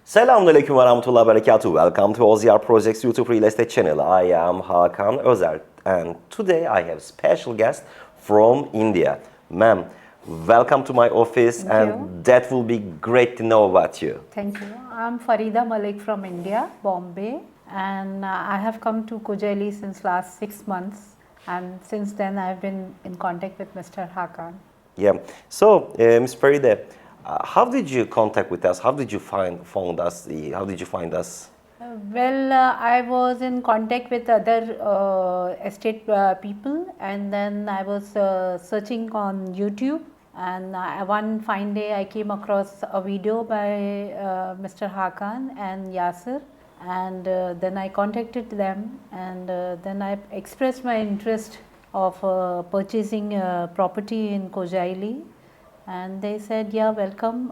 Selamünaleyküm ve rahmetullahi ve berekatuhu. Welcome to OZER Projects YouTube Real Estate channel. I am Hakan OZER and today I have a special guest from India. Ma'am, welcome to my office. Thank and you. That will be great to know about you. Thank you. I'm Farida Malik from India, Bombay, and I have come to Kocaeli since last 6 months, and since then I've been in contact with Mr. Hakan. Yeah. So, Ms. Farida, how did you contact with us? How did you find us? How did you find us? I was in contact with other estate people, and then I was searching on YouTube, and one fine day I came across a video by Mr. Hakan and Yasir, and then I contacted them, and then I expressed my interest of purchasing a property in Kocaeli. And they said, yeah, welcome,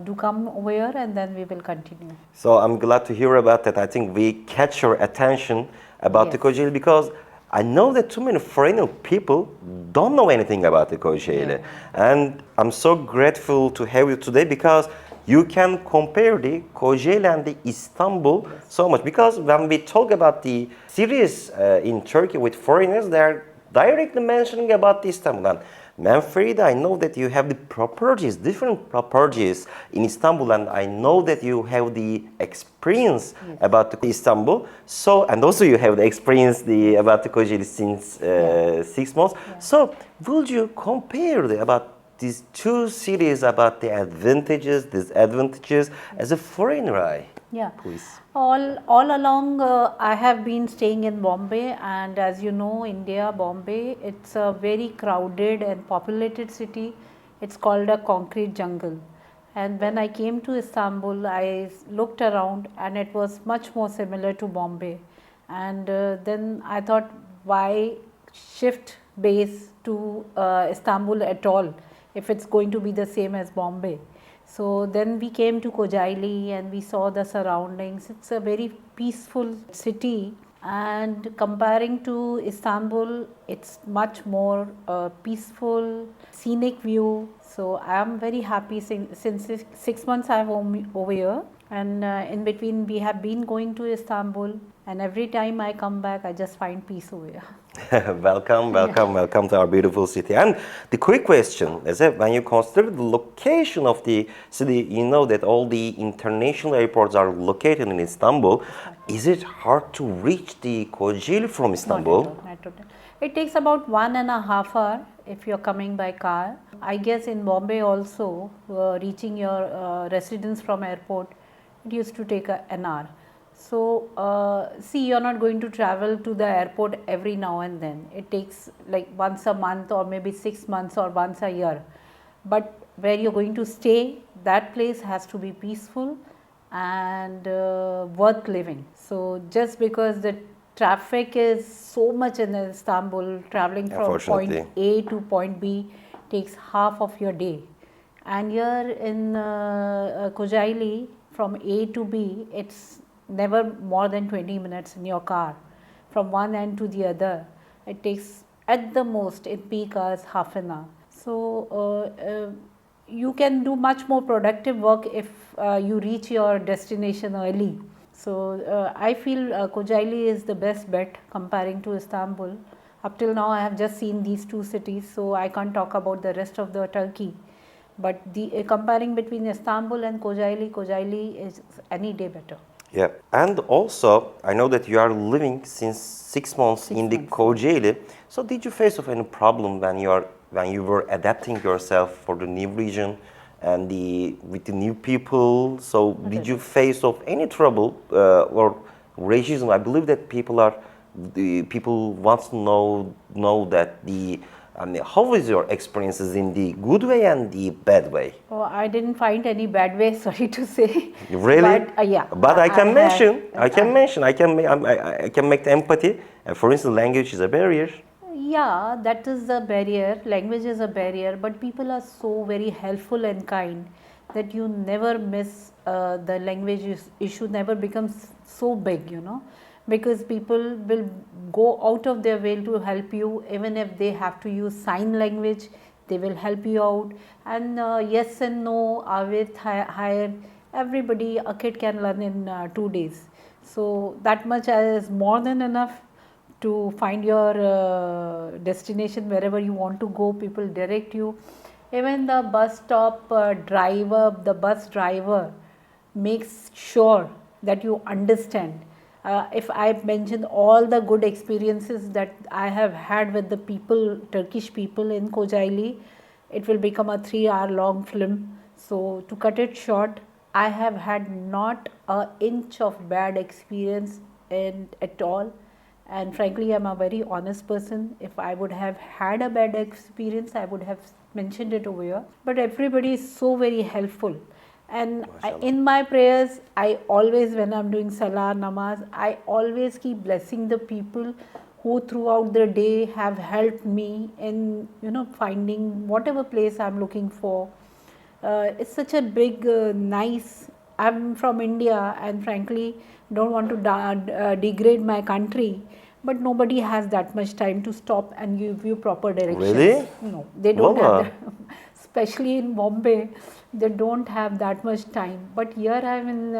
do come over here and then we will continue. So I'm glad to hear about that. I think we catch your attention about the Yes. Kocaeli because I know that too many foreign people don't know anything about the Kocaeli. And I'm so grateful to have you today because you can compare the Kocaeli and the Istanbul so much. Because when we talk about the series in Turkey with foreigners, they're directly mentioning about the Istanbul. And Manfred, I know that you have the properties, different properties in Istanbul, and I know that you have the experience about the Istanbul. So, and also you have the experience about the Kocaeli since 6 months. So, would you compare about these two cities, about the advantages, disadvantages as a foreigner eye? Yeah. Please. All along, I have been staying in Bombay, and as you know, India, Bombay, it's a very crowded and populated city. It's called a concrete jungle. And when I came to Istanbul, I looked around, and it was much more similar to Bombay. And then I thought, why shift base to Istanbul at all if it's going to be the same as Bombay? So then we came to Kocaeli and we saw the surroundings. It's a very peaceful city, and comparing to Istanbul, it's much more peaceful, scenic view. So I am very happy since 6 months I am over here, and in between we have been going to Istanbul, and every time I come back I just find peace over here. Welcome to our beautiful city. And the quick question is that when you consider the location of the city, you know that all the international airports are located in Istanbul. Is it hard to reach the Kocaeli from Istanbul? Not at all. It takes about 1.5 hours if you're coming by car. I guess in Bombay also, reaching your residence from airport, it used to take an hour. So, see, you're not going to travel to the airport every now and then. It takes like once a month or maybe 6 months or once a year. But where you're going to stay, that place has to be peaceful and worth living. So, just because the traffic is so much in Istanbul, traveling from point A to point B takes half of your day. And here in Kocaeli, from A to B, it's never more than 20 minutes in your car from one end to the other. It takes at the most in peak hours half an hour. So you can do much more productive work if you reach your destination early. So I feel Kocaeli is the best bet comparing to Istanbul. Up till now I have just seen these two cities, so I can't talk about the rest of the Turkey. But comparing between Istanbul and Kocaeli is any day better. Yeah, and also I know that you are living since 6 months in the Kocaeli. So did you face of any problem when you were adapting yourself for the new region and with the new people? So did you face of any trouble or racism? I believe that people want to know that how is your experiences in the good way and the bad way? Oh, I didn't find any bad way, sorry to say. Really? But yeah. But I can make the empathy. And for instance, language is a barrier. Yeah, that is the barrier. Language is a barrier, but people are so very helpful and kind that you never miss the language issue. Never becomes so big, because people will go out of their way to help you. Even if they have to use sign language, they will help you out. And yes and no, await, higher, everybody, a kid can learn in 2 days. So that much is more than enough to find your destination wherever you want to go. People direct you. Even the bus stop driver, the bus driver makes sure that you understand. If I mention all the good experiences that I have had with the people, Turkish people in Kocaeli, it will become a 3 hour long film. So to cut it short, I have had not an inch of bad experience at all. And frankly, I'm a very honest person. If I would have had a bad experience, I would have mentioned it over here. But everybody is so very helpful. And in my prayers, I always, when I'm doing salah, namaz, I always keep blessing the people who throughout the day have helped me in, finding whatever place I'm looking for. It's such a big, nice. I'm from India, and frankly, don't want to degrade my country, but nobody has that much time to stop and give you proper directions. Really? No, they don't have Wallah. that. Especially in Bombay, they don't have that much time. But here I'm in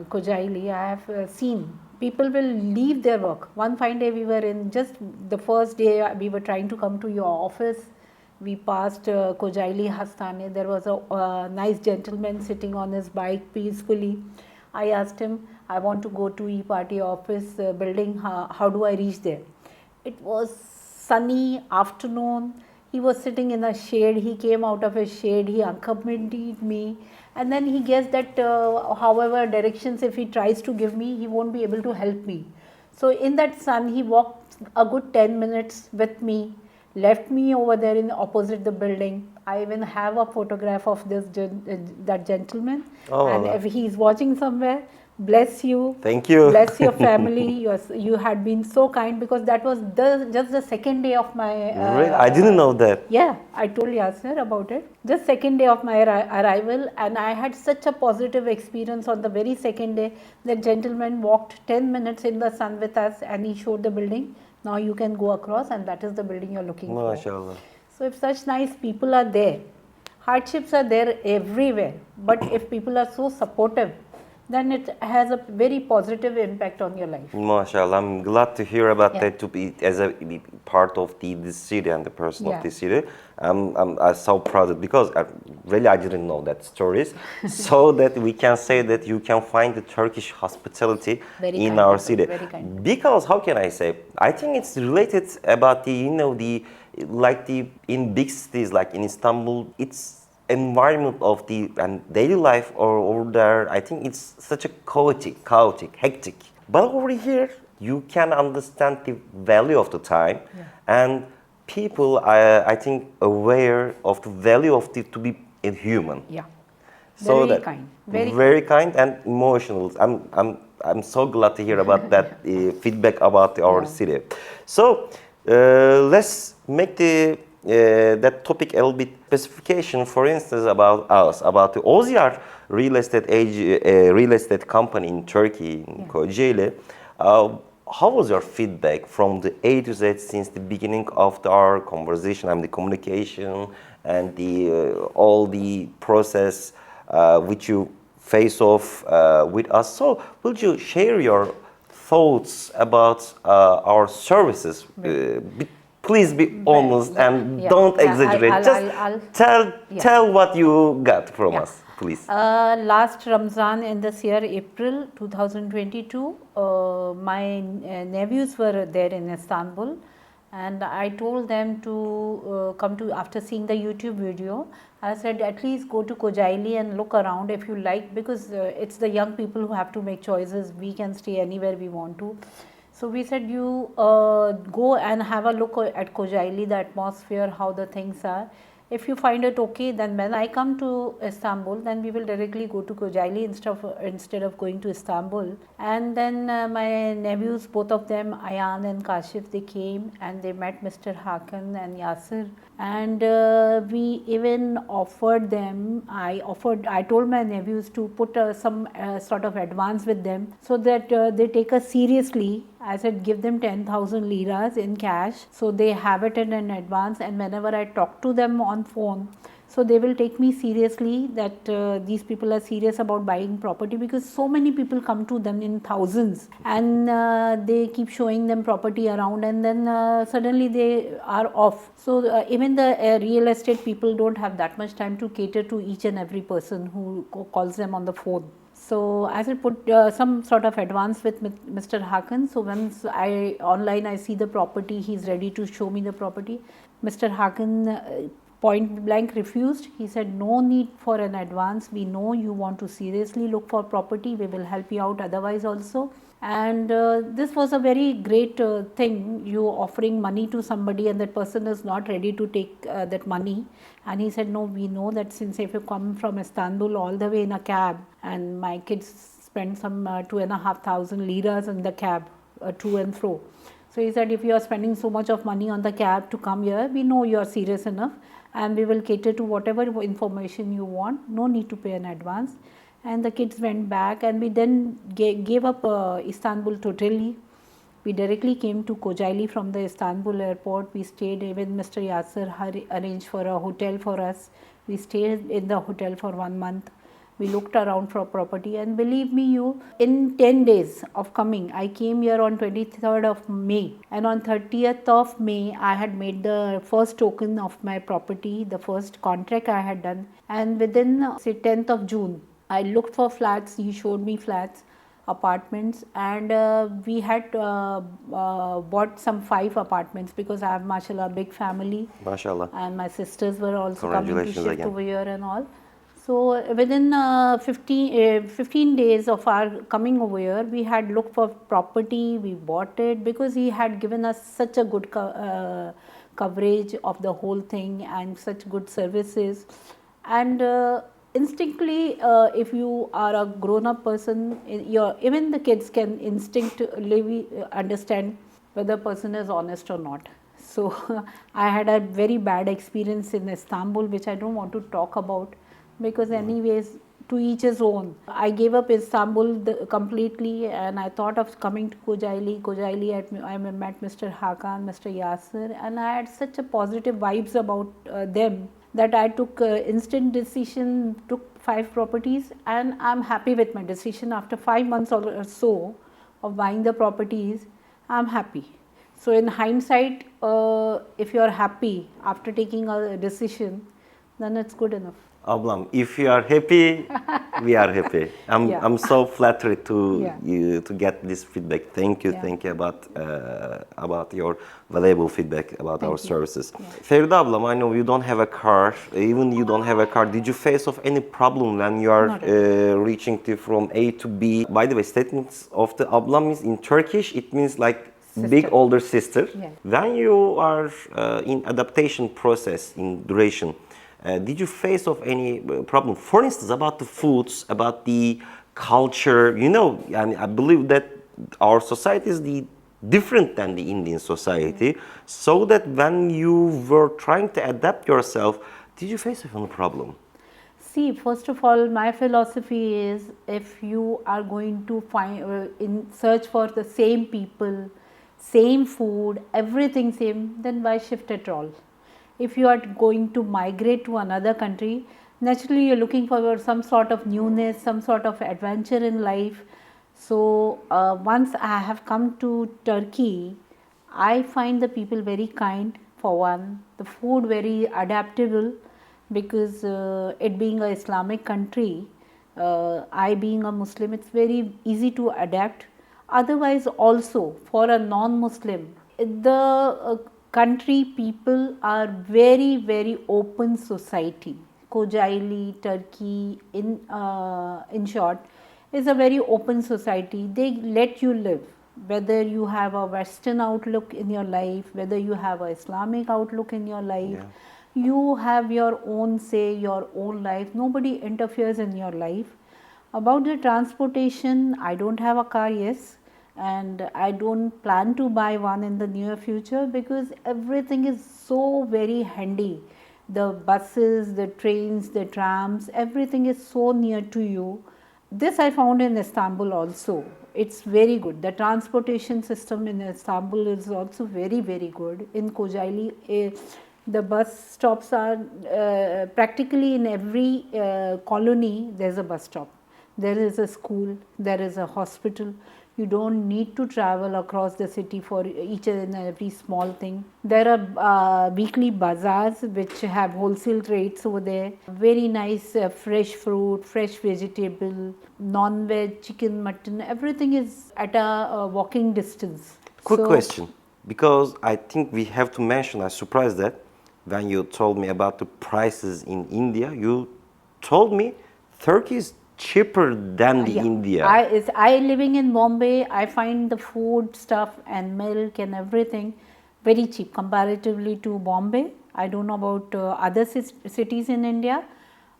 Kocaeli, I have seen people will leave their work. One fine day we were in, just the first day we were trying to come to your office. We passed Kocaeli Hastane. There was a nice gentleman sitting on his bike peacefully. I asked him, I want to go to E-Party office building. How do I reach there? It was sunny afternoon. He was sitting in a shade. He came out of his shade. He accompanied me. And then he guessed that however directions if he tries to give me, he won't be able to help me. So in that sun, he walked a good 10 minutes with me, left me over there in opposite the building. I even have a photograph of that gentleman. Oh, and Allah. if he is watching somewhere, bless you. Thank you. Bless your family. You had been so kind, because that was just the second day of my. Really? I didn't know that. Yeah, I told Yasser about it. Just second day of my arrival, and I had such a positive experience on the very second day. The gentleman walked 10 minutes in the sun with us, and he showed the building. Now you can go across, and that is the building you're looking for. MashaAllah. So if such nice people are there, hardships are there everywhere. But if people are so supportive, then it has a very positive impact on your life. MashaAllah, I'm glad to hear about Yeah. that, to be as a be part of this city and the person Yeah. of this city. I'm so proud of, because I didn't know that stories. So that we can say that you can find the Turkish hospitality Very in kind our people, city. very kind. Because how can I say? I think it's related about in big cities like in Istanbul, it's environment of the and daily life or over there. I think it's such a chaotic, hectic. But over here, you can understand the value of the time, and people, I think, aware of the value of to be a human. Yeah. So Very that kind. Very very kind and emotional. I'm so glad to hear about that feedback about our Yeah. city. So let's make that topic a little bit specification. For instance, about us, about the OZER real estate company in Turkey, in Kocaeli. How was your feedback from the A to Z since the beginning of our conversation and the communication and all the process which you face off with us? So, would you share your thoughts about our services? Please be honest and don't exaggerate. Just tell what you got from us, please. Last Ramzan in this year, April 2022, my nephews were there in Istanbul, and I told them to come to, after seeing the YouTube video, I said at least go to Kocaeli and look around if you like, because it's the young people who have to make choices. We can stay anywhere we want to. So we said you go and have a look at Kocaeli, the atmosphere, how the things are. If you find it okay, then when I come to Istanbul, then we will directly go to Kocaeli instead of going to Istanbul. And then my nephews, both of them, Ayan and Kashif, they came and they met Mr. Hakan and Yasser. And we even offered them, I told my nephews to put some sort of advance with them, so that they take us seriously. I said give them 10,000 liras in cash, so they have it in advance, and whenever I talk to them on phone, So they will take me seriously that these people are serious about buying property, because so many people come to them in thousands, and they keep showing them property around, and then suddenly they are off. So even the real estate people don't have that much time to cater to each and every person who calls them on the phone. So I will put some sort of advance with Mr. Hakan. So once I see the property, he's ready to show me the property. Mr. Hakan point blank refused. He said, no need for an advance. We know you want to seriously look for property. We will help you out otherwise also. And this was a very great thing, you offering money to somebody and that person is not ready to take that money. And he said, no, we know that since if you come from Istanbul all the way in a cab, and my kids spend some 2,500 liras in the cab to and fro. So he said, if you are spending so much of money on the cab to come here, we know you are serious enough and we will cater to whatever information you want. No need to pay an advance. And the kids went back, and we then gave up Istanbul totally. We directly came to Kocaeli from the Istanbul airport. We stayed, even Mr. Yasser arranged for a hotel for us. We stayed in the hotel for 1 month. We looked around for property, and believe me you, in 10 days of coming, I came here on 23rd of May, and on 30th of May I had made the first token of my property, the first contract I had done, and within say 10th of June I looked for flats. He showed me flats, apartments, and we had bought some 5 apartments, because I have, mashallah, big family. Mashallah. And my sisters were also coming to shift again over here and all. So within 15 days of our coming over here, we had looked for property, we bought it, because he had given us such a good coverage of the whole thing and such good services. And instinctively, if you are a grown-up person, even the kids can instinctively understand whether a person is honest or not. So I had a very bad experience in Istanbul, which I don't want to talk about, because anyways, to each his own. I gave up Istanbul completely, and I thought of coming to Kocaeli. I met Mr. Hakan, Mr. Yasser, and I had such a positive vibes about them that I took instant decision, took 5 properties, and I'm happy with my decision. After 5 months or so of buying the properties, I'm happy. So in hindsight, if you are happy after taking a decision, then it's good enough. Ablam, if you are happy, we are happy. I'm so flattered to get this feedback. Thank you about your valuable feedback about our services. Feride Ablam, I know you don't have a car. Even you don't have a car. Did you face of any problem when you are reaching from A to B? By the way, statements of the Ablam is in Turkish. It means like sister. Big older sister. When you are in adaptation process in duration, did you face of any problem? For instance, about the foods, about the culture, and I believe that our society is different than the Indian society. So that when you were trying to adapt yourself, did you face any problem? See, first of all, my philosophy is, if you are going to search for the same people, same food, everything same, then why shift at all? If you are going to migrate to another country, naturally you are looking for some sort of newness, some sort of adventure in life. So once I have come to Turkey, I find the people very kind, for one, the food very adaptable, because it being an Islamic country, I being a Muslim, it's very easy to adapt. Otherwise also, for a non-Muslim, the country people are very, very open society. Kocaeli, Turkey, in short, is a very open society. They let you live, whether you have a Western outlook in your life, whether you have an Islamic outlook in your life. You have your own say, your own life. Nobody interferes in your life. About the transportation, I don't have a car, yes, and I don't plan to buy one in the near future, because everything is so very handy. The buses, the trains, the trams, everything is so near to you. This I found in Istanbul also. It's very good. The transportation system in Istanbul is also very, very good. In Kocaeli, The bus stops are practically in every colony. There's a bus stop. There is a school. There is a hospital. You don't need to travel across the city for each and every small thing. There are weekly bazaars which have wholesale rates over there. Very nice fresh fruit, fresh vegetable, non-veg, chicken, mutton. Everything is at a walking distance. Quick So question, because I think we have to mention, I surprised that when you told me about the prices in India, you told me Turkey is cheaper than the yeah, India. I living in Bombay. I find the food stuff and milk and everything very cheap comparatively to Bombay. I don't know about other cities in India,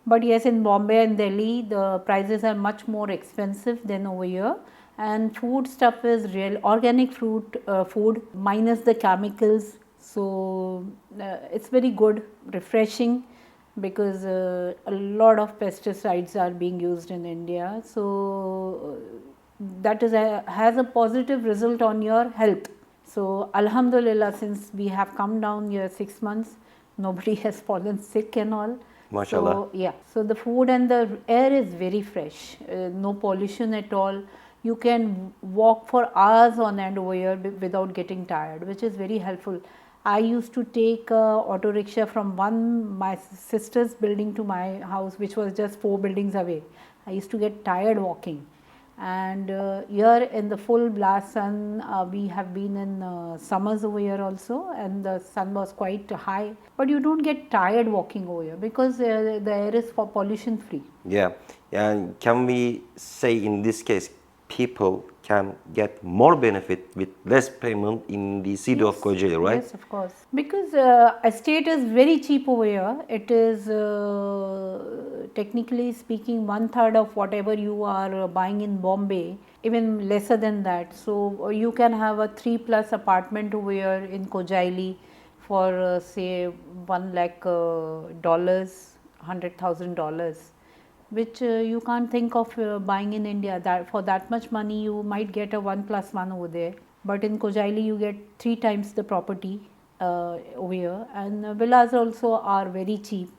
but yes, in Bombay and Delhi, the prices are much more expensive than over here. And food stuff is real organic fruit, food minus the chemicals. So it's very good, refreshing, because a lot of pesticides are being used in India. So that is has a positive result on your health. So Alhamdulillah, since we have come down here 6 months, nobody has fallen sick and all. Mashallah. So yeah, so the food and the air is very fresh, no pollution at all. You can walk for hours on end over here without getting tired, which is very helpful. I used to take auto rickshaw from my sister's building to my house, which was just 4 buildings away. I used to get tired walking. And here in the full blast sun, we have been in summers over here also, and the sun was quite high. But you don't get tired walking over here because the air is for pollution free. Yeah, and can we say in this case, people can get more benefit with less payment in the city of Kocaeli, right? Yes, of course. Because estate is very cheap over here. It is technically speaking 1/3 of whatever you are buying in Bombay, even lesser than that. So you can have a 3+ apartment over here in Kocaeli for say $1 lakh, $100,000, which you can't think of buying in India. That for that much money you might get a 1+1 over there, but in Kocaeli you get 3 times the property over here. And villas also are very cheap.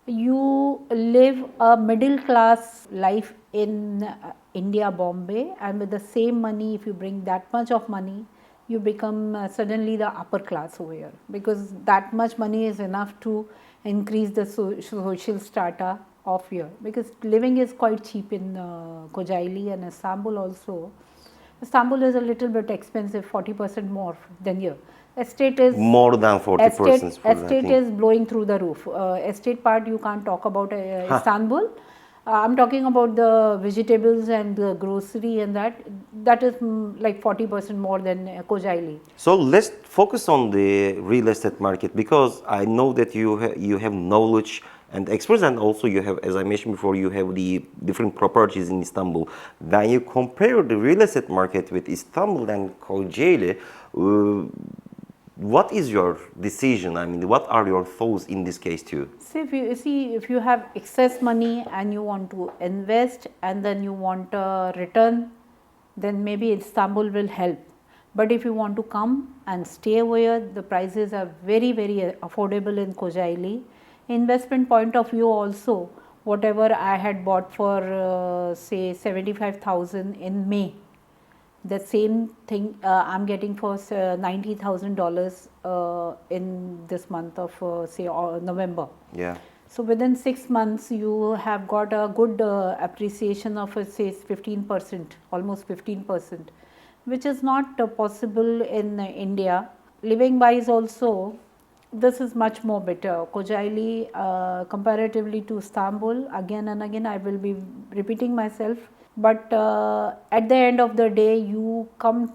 You live a middle class life in India, Bombay, and with the same money, if you bring that much of money, you become suddenly the upper class over here, because that much money is enough to increase the social strata of here, because living is quite cheap in Kocaeli and Istanbul also. Istanbul is a little bit expensive, 40% more than here. Estate is More than 40% for that estate thing. is blowing through the roof. Estate part you can't talk about Istanbul. I'm talking about the vegetables and the grocery, and that is like 40% more than Kocaeli. So let's focus on the real estate market, because I know that you have knowledge and experience, and also you have, as I mentioned before, you have the different properties in Istanbul. When you compare the real estate market with Istanbul and Kocaeli, what is your decision? I mean, what are your thoughts in this case too? See, if you have excess money and you want to invest and then you want a return, then maybe Istanbul will help. But if you want to come and stay over here, the prices are very, very affordable in Kocaeli. Investment point of view also, whatever I had bought for say 75,000 in May, the same thing I'm getting for $90,000 in this month of say November. Yeah. So within 6 months you have got a good appreciation of say 15%, almost 15%, which is not possible in India. Living wise also, this is much more better. Kocaeli comparatively to Istanbul, again and again I will be repeating myself, but at the end of the day you come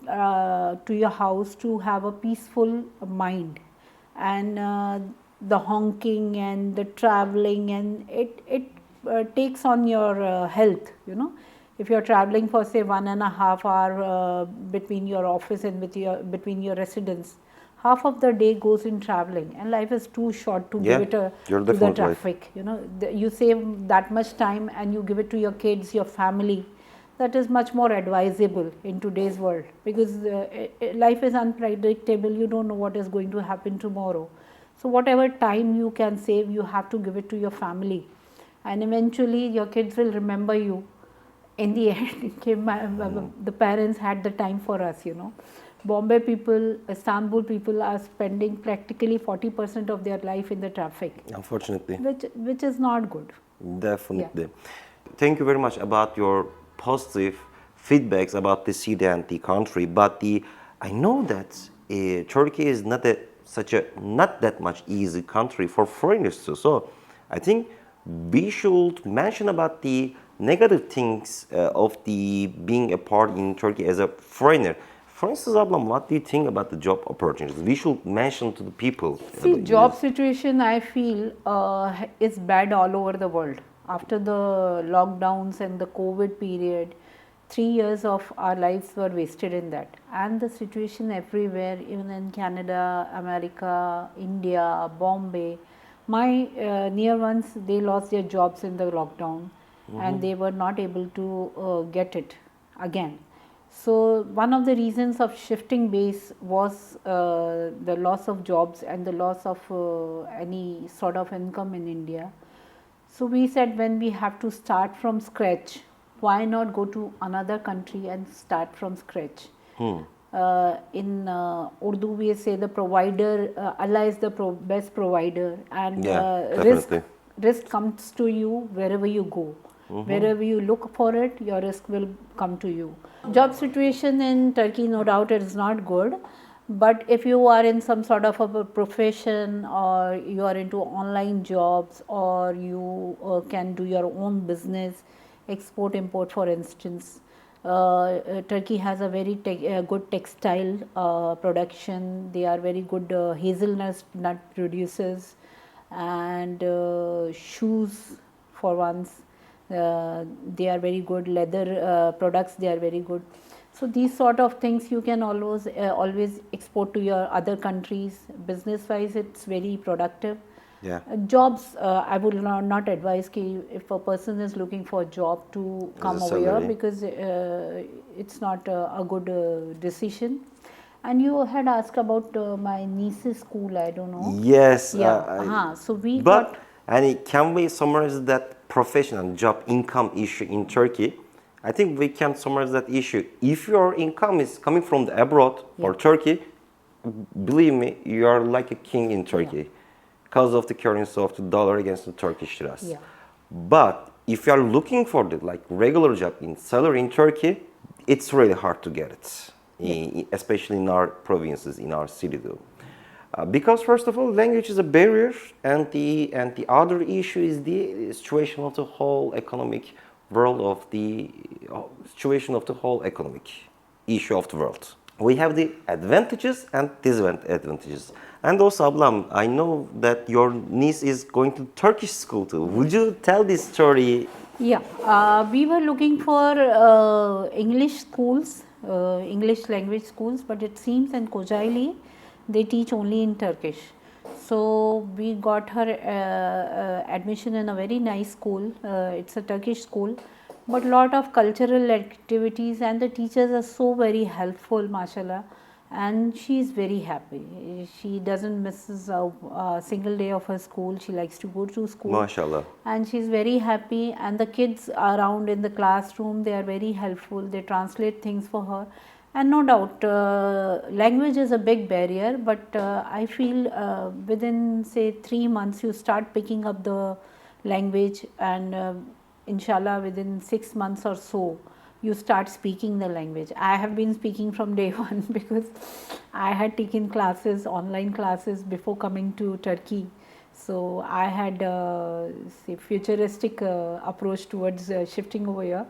to your house to have a peaceful mind, and the honking and the traveling, and it takes on your health, you know. If you're traveling for say 1.5 hour between your office and between your residence, half of the day goes in traveling, and life is too short to give it you're to the definitely right. traffic. You know, you save that much time and you give it to your kids, your family. That is much more advisable in today's world, because life is unpredictable. You don't know what is going to happen tomorrow. So whatever time you can save, you have to give it to your family, and eventually your kids will remember you. In the end, the parents had the time for us, you know. Bombay people, Istanbul people are spending practically 40% of their life in the traffic, Unfortunately. which is not good. Definitely. Thank you very much about your positive feedbacks about the city and the country. But I know that Turkey is not that much easy country for foreigners too. So I think we should mention about the negative things of the being a part in Turkey as a foreigner. For instance, Ablam, what do you think about the job opportunities? We should mention to the people. See, job situation I feel is bad all over the world. After the lockdowns and the COVID period, 3 years of our lives were wasted in that. And the situation everywhere, even in Canada, America, India, Bombay, my near ones, they lost their jobs in the lockdown, and they were not able to get it again. So one of the reasons of shifting base was the loss of jobs and the loss of any sort of income in India. So we said, when we have to start from scratch, why not go to another country and start from scratch? In Urdu we say the provider, Allah is the best provider, and Definitely. risk comes to you wherever you go. Wherever you look for it, your risk will come to you. Job situation in Turkey, no doubt, it is not good. But if you are in some sort of a profession, or you are into online jobs, or you can do your own business, export import for instance, Turkey has a very good textile production. They are very good hazelnut nut producers, and shoes for once. They are very good leather products. They are very good. So these sort of things you can always export to your other countries. Business wise, it's very productive. Jobs, I would not advise if a person is looking for a job to come over here, because it's not a good decision. And you had asked about my niece's school, I don't know. Yes. So we but can we summarize that professional job income issue in Turkey? I think we can summarize that issue. If your income is coming from the abroad or Turkey, believe me, you are like a king in Turkey because of the currency of the dollar against the Turkish liras. But if you are looking for the regular job in salary in Turkey, it's really hard to get it, especially in our provinces, in our city though. Because first of all, language is a barrier, and the other issue is the situation of the whole economic world of the situation of the whole economic issue of the world. We have the advantages and disadvantages. And also, Ablam, I know that your niece is going to Turkish school too. Would you tell this story? We were looking for English schools, English language schools, but it seems in Kocaeli they teach only in Turkish. So we got her admission in a very nice school. It's a Turkish school, but lot of cultural activities, and the teachers are so very helpful, mashallah, and she is very happy. She doesn't miss a single day of her school. She likes to go to school, mashallah, and she's very happy. And the kids around in the classroom, they are very helpful. They translate things for her. And no doubt, language is a big barrier, but I feel within say 3 months you start picking up the language, and inshallah within 6 months or so you start speaking the language. I have been speaking from day one because I had taken classes, online classes, before coming to Turkey. So I had say futuristic approach towards shifting over here.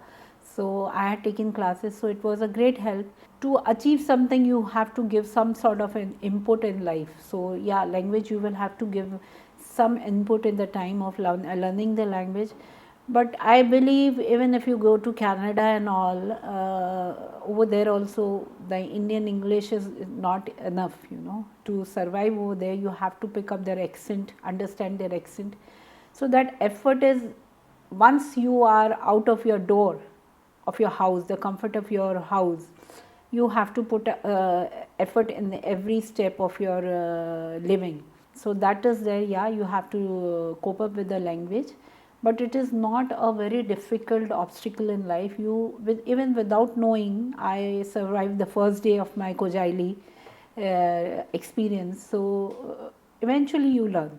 So I had taken classes, so it was a great help. To achieve something, you have to give some sort of an input in life. So yeah, language, you will have to give some input in the time of learning the language. But I believe even if you go to Canada and all, over there also the Indian English is not enough, to survive over there. You have to pick up their accent, understand their accent. So that effort is, once you are out of your door of your house, the comfort of your house, you have to put effort in every step of your living. So that is there, yeah, you have to cope up with the language, but it is not a very difficult obstacle in life. Even without knowing, I survived the first day of my Kocaeli experience. So eventually you learn,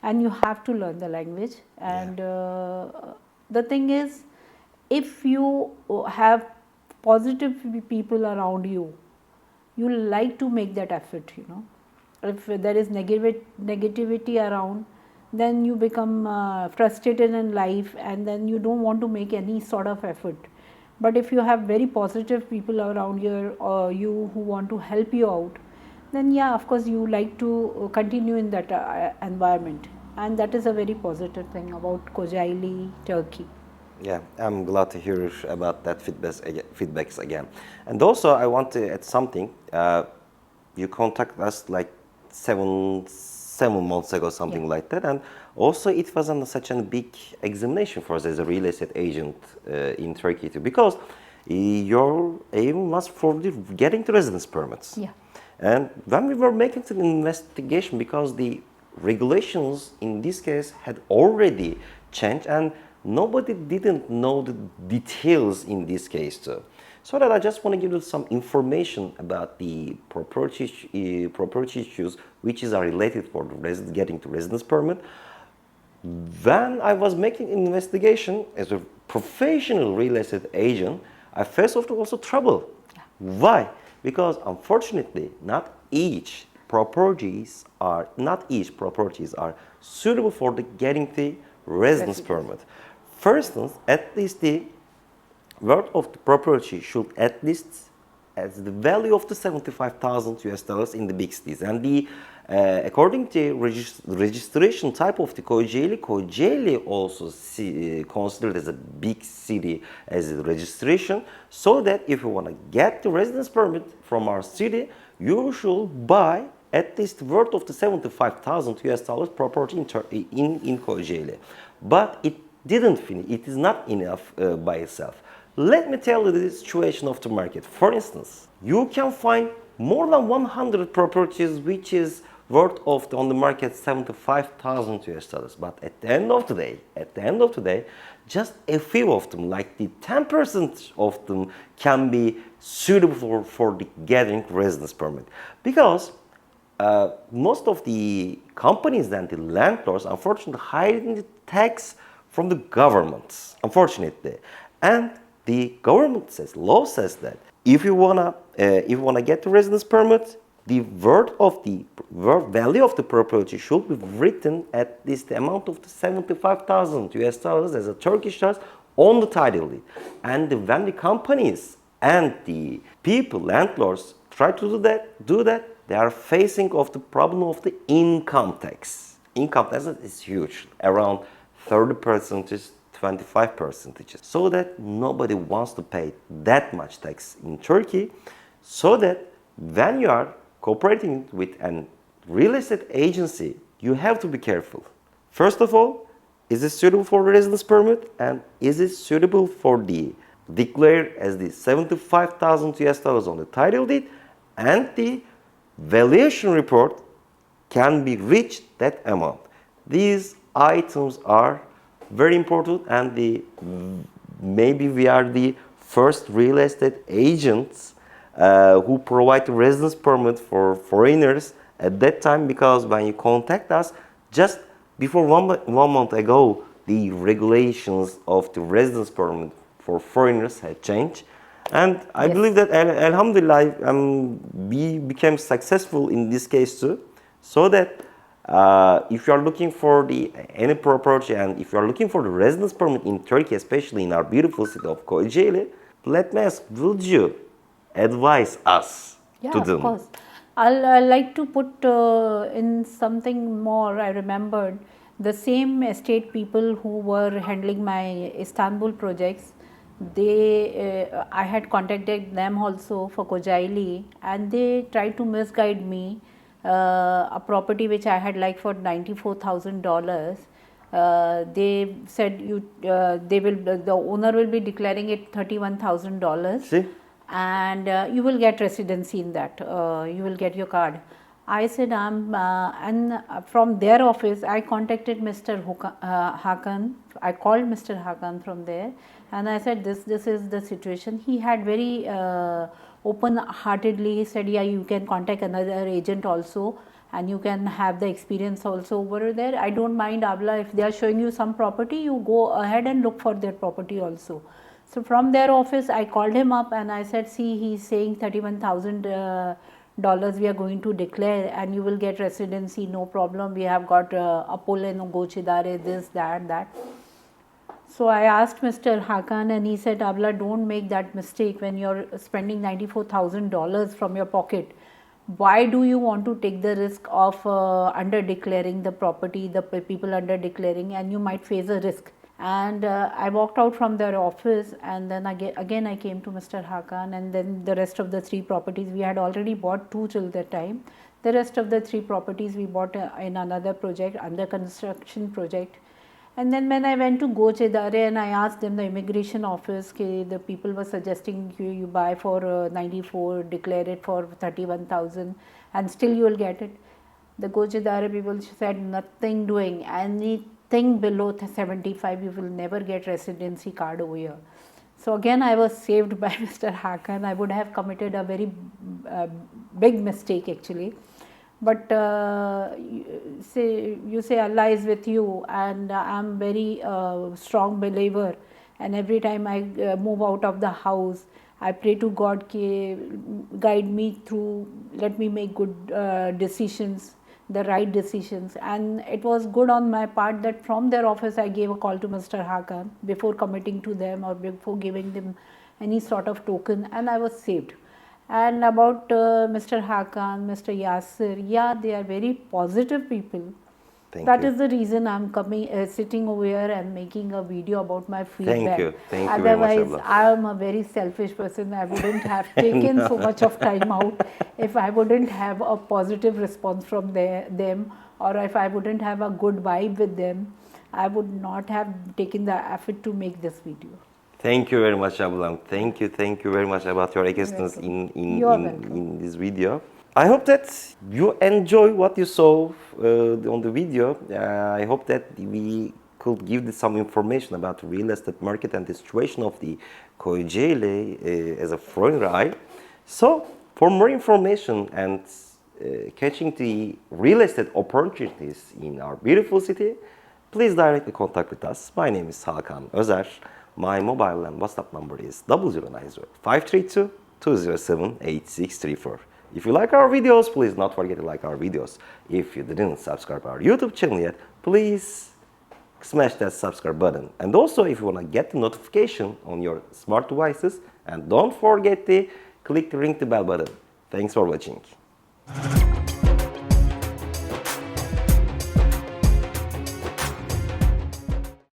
and you have to learn the language. And the thing is, if you have positive people around you, you like to make that effort, if there is negativity around, then you become frustrated in life, and then you don't want to make any sort of effort. But if you have very positive people around you who want to help you out, then yeah, of course you like to continue in that environment, and that is a very positive thing about Kocaeli, Turkey. Yeah, I'm glad to hear about that feedbacks again. And also, I want to add something. You contacted us like seven months ago, something Yeah. like that, and also it wasn't such a big examination for us as a real estate agent in Turkey too, because your aim was for getting the residence permits. Yeah. And when we were making the investigation, because the regulations in this case had already changed and nobody didn't know the details in this case too. So that I just want to give you some information about the property issues which are related for getting the residence permit. When I was making an investigation as a professional real estate agent, I faced also trouble. Why? Because unfortunately, not each properties are suitable for getting the residence permit. For instance, at least the worth of the property should at least as the value of the 75,000 US dollars in the big cities, and the according to registration type of the Kocaeli also considered as a big city as a registration, so that if you want to get the residence permit from our city, you should buy at least worth of the 75,000 US dollars property in Kocaeli. But it didn't finish. It is not enough by itself. Let me tell you the situation of the market. For instance, you can find more than 100 properties which is worth of on the market 75,000 US dollars. But at the end of the day, just a few of them, like the 10% of them, can be suitable for the getting residence permit, because most of the companies and the landlords, unfortunately, hiding the tax from the government, unfortunately. And the government law says that if you wanna get the residence permit, the value of the property should be written at least the amount of the 75,000 US dollars as a Turkish tax on the title deed. And when the companies and the people, landlords, try to do that, they are facing of the problem of the income tax. Income tax is huge, around 30%, 25%. So that nobody wants to pay that much tax in Turkey. So that when you are cooperating with a real estate agency, you have to be careful. First of all, is it suitable for the residence permit, and is it suitable for the declared as the 75,000 US dollars on the title deed, and the valuation report can be reached that amount. These items are very important, and maybe we are the first real estate agents who provide the residence permit for foreigners at that time, because when you contact us just before one month ago, the regulations of the residence permit for foreigners had changed. And I believe that Alhamdulillah, we became successful in this case too. So that if you are looking for any property, and if you are looking for the residence permit in Turkey, especially in our beautiful city of Kocaeli, let me ask, would you advise us to do? Yeah, of course. I'll like to put in something more. I remembered the same estate people who were handling my Istanbul projects. I had contacted them also for Kocaeli, and they tried to misguide me. A property which I had like for $94,000. They said the owner will be declaring it $31,000. See? And you will get residency in that. You will get your card. I said, and from their office, I contacted Mr. Hakan. I called Mr. Hakan from there, and I said, this is the situation. He had very open-heartedly said, yeah, you can contact another agent also, and you can have the experience also over there. I don't mind, Abla, if they are showing you some property, you go ahead and look for their property also. So from their office, I called him up and I said, see, he's saying $31,000 we are going to declare, and you will get residency, no problem. We have got Apollo, Gochidare, this, that. So I asked Mr. Hakan, and he said, Abla, don't make that mistake when you're spending $94,000 from your pocket. Why do you want to take the risk of under declaring the property, the people under declaring, and you might face a risk? And I walked out from their office, and then again I came to Mr. Hakan, and then the rest of the 3 properties, we had already bought 2 till that time. The rest of the 3 properties we bought in another project, under construction project. And then when I went to Gochidare and I asked them, the immigration office, the people were suggesting you buy for 94, declare it for 31,000, and still you will get it. The Gochidare people said, nothing doing, anything below 75, you will never get residency card over here. So again, I was saved by Mr. Hakan. I would have committed a very big mistake actually. But you say Allah is with you, and I'm very strong believer, and every time I move out of the house, I pray to God, guide me through, let me make good decisions, the right decisions. And it was good on my part that from their office I gave a call to Mr. Hakan before committing to them or before giving them any sort of token, and I was saved. And about Mr. Hakan, Mr. Yasir, yeah, they are very positive people. That is the reason I'm sitting over here and making a video about my feedback. Thank you Otherwise, very much, I am a very selfish person. I wouldn't have taken so much of time out if I wouldn't have a positive response from them, or if I wouldn't have a good vibe with them. I would not have taken the effort to make this video. Thank you very much, Ablam. Thank you very much about your existence in this video. I hope that you enjoy what you saw on the video. I hope that we could give some information about the real estate market and the situation of the Kocaeli as a foreigner eye. So, for more information and catching the real estate opportunities in our beautiful city, please directly contact with us. My name is Hakan OZER. My mobile and WhatsApp number is 0090-532-207-8634. If you like our videos, please not forget to like our videos. If you didn't subscribe our YouTube channel yet, please smash that subscribe button. And also, if you want to get the notification on your smart devices, and don't forget to click the ring the bell button. Thanks for watching.